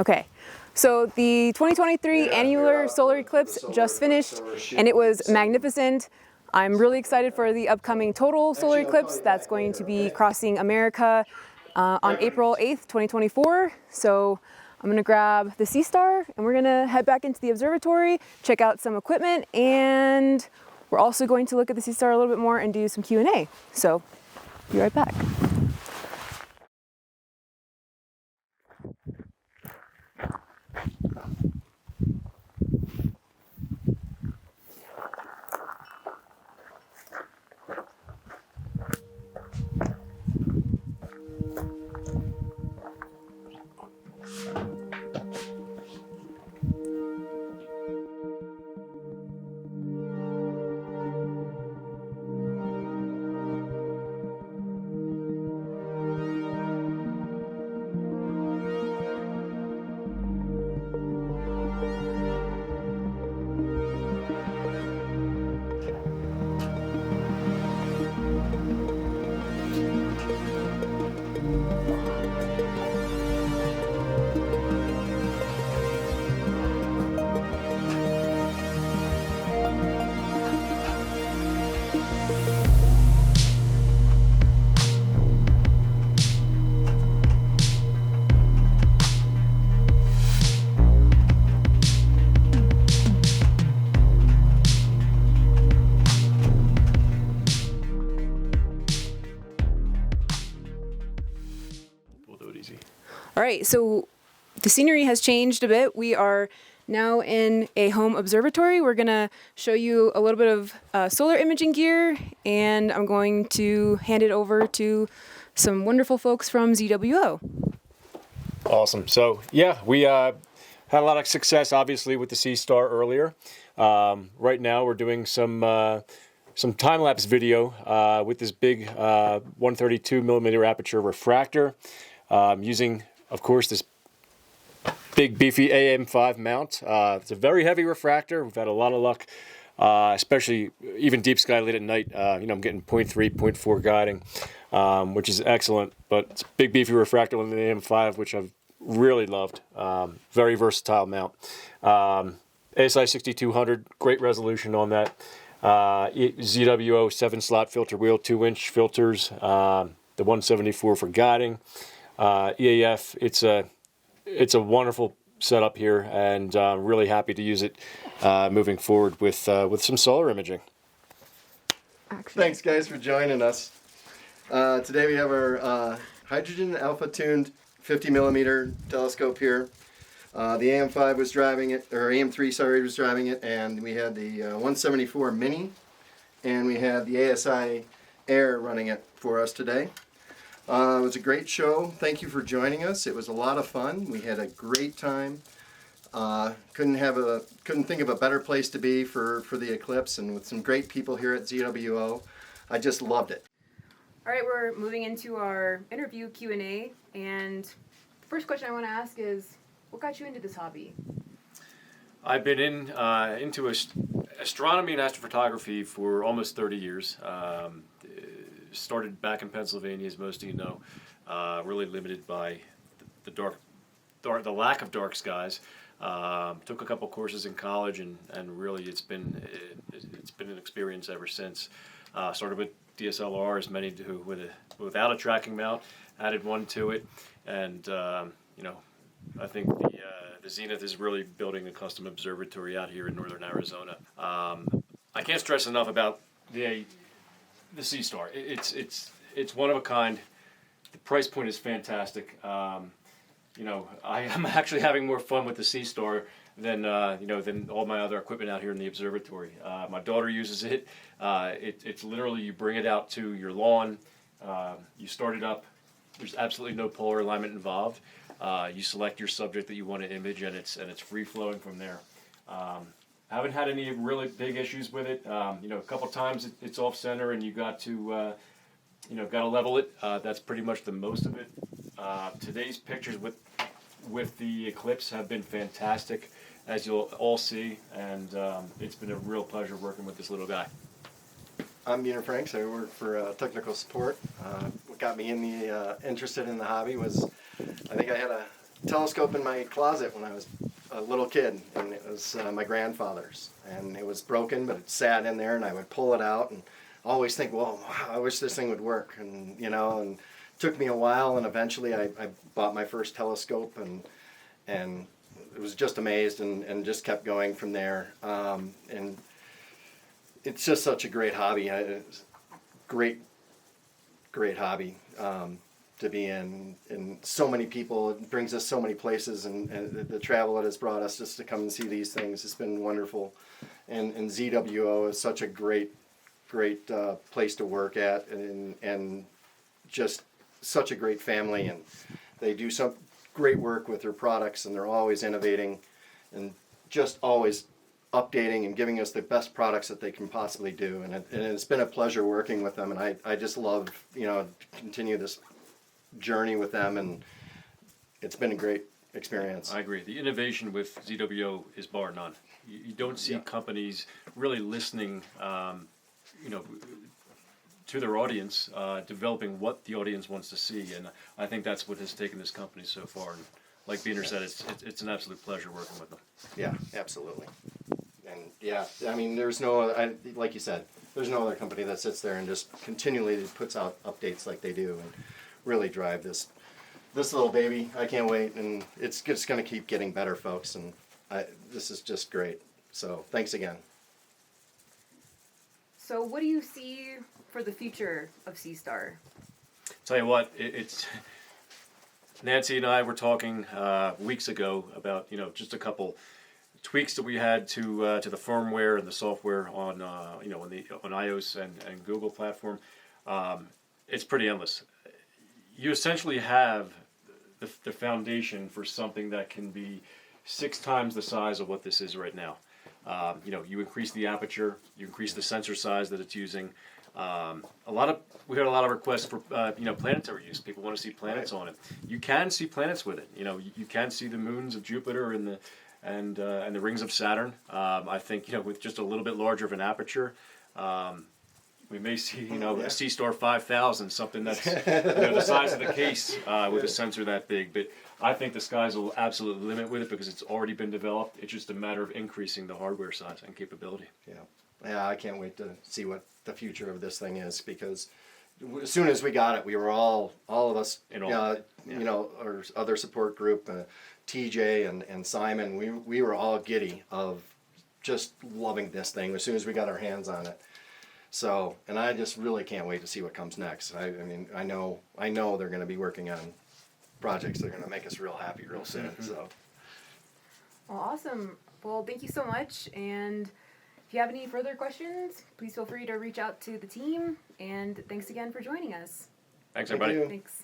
Okay, so the 2023 Annular Solar Eclipse just finished, and it was magnificent. I'm really excited for the upcoming total solar eclipse that's going to be crossing America on April 8th, 2024. So I'm gonna grab the Seestar and we're gonna head back into the observatory, check out some equipment, and we're also going to look at the Seestar a little bit more and do some Q&A. So be right back. All right, so the scenery has changed a bit. We are now in a home observatory. We're gonna show you a little bit of solar imaging gear, and I'm going to hand it over to some wonderful folks from ZWO. Awesome. So yeah, we had a lot of success, obviously, with the Seestar earlier. Right now, we're doing some time-lapse video with this big 132 millimeter aperture refractor, using, of course, this big beefy AM5 mount. It's a very heavy refractor. We've had a lot of luck, especially even deep sky late at night. I'm getting 0.3, 0.4 guiding, which is excellent. But it's a big beefy refractor on the AM5, which I've really loved. Very versatile mount. ASI 6200, great resolution on that. ZWO 7-slot filter wheel, 2-inch filters. The 174 for guiding. EAF, it's a wonderful setup here, and really happy to use it moving forward with some solar imaging. Thanks, guys, for joining us. Today we have our hydrogen alpha tuned 50 millimeter telescope here. The AM5 was driving it, or AM3, sorry, was driving it, and we had the 174 mini, and we had the ASI Air running it for us today. It was a great show. Thank you for joining us. It was a lot of fun. We had a great time. Couldn't think of a better place to be for the eclipse, and with some great people here at ZWO. I just loved it. All right, we're moving into our interview Q&A, and the first question I want to ask is, what got you into this hobby? I've been into astronomy and astrophotography for almost 30 years. Started back in Pennsylvania, as most of you know, really limited by the lack of dark skies. Took a couple courses in college, and really it's been an experience ever since. Started with DSLRs, many do without a tracking mount, added one to it, and I think the Zenith is really building a custom observatory out here in northern Arizona. I can't stress enough about the Seestar. It's one of a kind. The price point is fantastic. I am actually having more fun with the Seestar than all my other equipment out here in the observatory. My daughter uses it. It's literally, you bring it out to your lawn, you start it up. There's absolutely no polar alignment involved. You select your subject that you want to image, and it's free flowing from there. Haven't had any really big issues with it. A couple times it's off center, and you got to level it. That's pretty much the most of it. Today's pictures with the eclipse have been fantastic, as you'll all see, and it's been a real pleasure working with this little guy. I'm Beaner Franks. I work for technical support. What got me interested in the hobby was, I think I had a telescope in my closet when I was a little kid, and it was my grandfather's, and it was broken, but it sat in there, and I would pull it out and always think, well, I wish this thing would work, and and it took me a while, and eventually I bought my first telescope, and it was just amazed, and just kept going from there, and it's just such a great hobby. It's great hobby to be in, and so many people. It brings us so many places, and the travel it has brought us just to come and see these things. It's been wonderful, and ZWO is such a great place to work at, and just such a great family, and they do some great work with their products, and they're always innovating, and just always updating and giving us the best products that they can possibly do, and it's been a pleasure working with them, and I just love to continue this journey with them, and it's been a great experience. I agree. The innovation with ZWO is bar none. You don't see companies really listening, to their audience, developing what the audience wants to see, and I think that's what has taken this company so far. And like Beener said, it's an absolute pleasure working with them. Yeah, absolutely. And yeah, I mean, like you said, there's no other company that sits there and just continually puts out updates like they do, and really drive this little baby. I can't wait, and it's just going to keep getting better, folks, and this is just great. So thanks again. So what do you see for the future of Seestar? Tell you what, it's Nancy and I were talking weeks ago about just a couple tweaks that we had to the firmware and the software on on iOS and Google platform. It's pretty endless. You essentially have the foundation for something that can be 6 times the size of what this is right now. You increase the aperture, you increase the sensor size that it's using. We had a lot of requests for planetary use. People want to see planets on it. You can see planets with it. You can see the moons of Jupiter and the rings of Saturn. I think with just a little bit larger of an aperture. We may see, a Seestar 5000, something that's the size of the case with a sensor that big. But I think the sky's the absolute limit with it because it's already been developed. It's just a matter of increasing the hardware size and capability. Yeah, I can't wait to see what the future of this thing is, because as soon as we got it, we were all of us, our other support group, TJ and Simon, we were all giddy of just loving this thing as soon as we got our hands on it. So, and I just really can't wait to see what comes next. I mean, I know they're going to be working on projects that are going to make us real happy real soon. So, Well, awesome. Well, thank you so much. And if you have any further questions, please feel free to reach out to the team. And thanks again for joining us. Thanks, Thank everybody. you. Thanks.